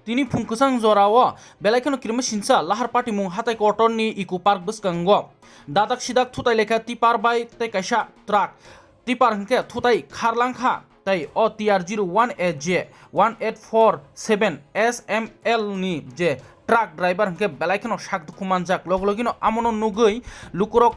তিনি ফুংকসাং জরাও বেলাইখানো কিরম সিনসা লাহার party মুং হাতাই কটননি eco park বসকাंग দাদাক সিদাক থুতাই লেখা টিপার বাই তাই কাইসা ট্রাক টিপার হংকে থুতাই খারলাংখা তাই অ TR01AJ 1847 SML ni je truck driver hingke belaikano sak dukumanjak loglogino amono nugui lukurok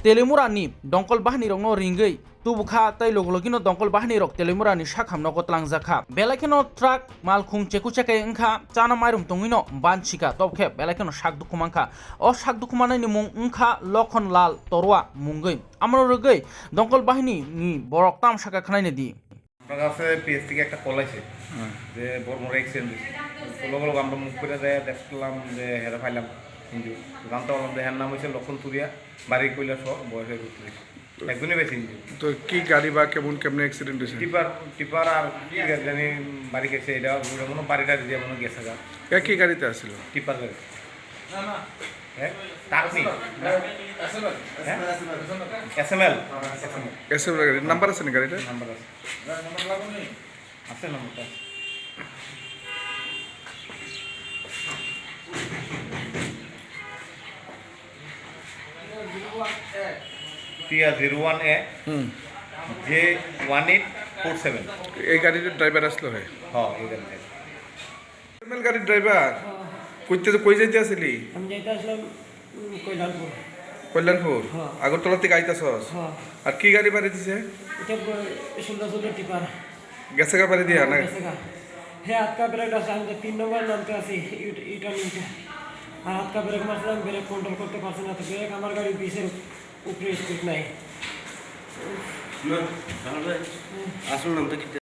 telemura ni dongkol bahni rokno ringgei tubukha tai loglogino dongkol bahni rok telemura ni sakhamno gotlangjaka belaikano truck malkhung chekuchakai engkha chana mairum tongino banchika tobkhe belaikano sak dukumangkha o sak dukumanai ni mung engkha lokhon lal torwa mungoi amono rogei dongkol bahni ni borok tam saka khnai ne di আপনার কাছে page থেকে একটা call আছে যে বড় accident হয়েছে লোক আমরা মুখ করে দেখলাম যে হেরা পাইলাম কিন্তু জানতে পারলাম যে হের নাম হয়েছে লক্ষণ তুরিয়া বাড়ি কইলা সহ বয়সের ভিতরে একজনই বেশি তো কি গাড়ি বা কেমন অ্যাক্সিডেন্ট হয়েছে টিপার আর কি গাড়ি জানি বাড়ি গেছে এটা মনে বাড়িটা দিয়ে মনে গেছে গা একই গাড়িতে আসছিল টিপার গাড়ি টাকনি SML গাড়ি নাম্বার আছে না গাড়িটা নাম্বার আছে আছে নাম্বারটা TR01A J1847 এই গাড়ির ড্রাইভার আসলো হয় হ্যাঁ এই গাড়িটা এমএল গাড়ির ড্রাইভার কই যাইতে আসলি আমি যাইতে আসলাম কল্যাণপুর আগরতলা থেকে আইতাছস আর কি গাড়ি বাড়ি দিছে এটা সুন্দর সুন্দর টিপার গেছে গা বাড়ি দিয়া না হ্যাঁ হাত কা ব্রেক আছে আমি 3 নম্বর নামতে আছি এটা নিতে আর হাত কা ব্রেক মারলাম ব্রেক কন্ট্রোল করতে পারছি না তো ব্রেক আমার গাড়ি পিছের উপরে স্পিড নাই আসল নাম তো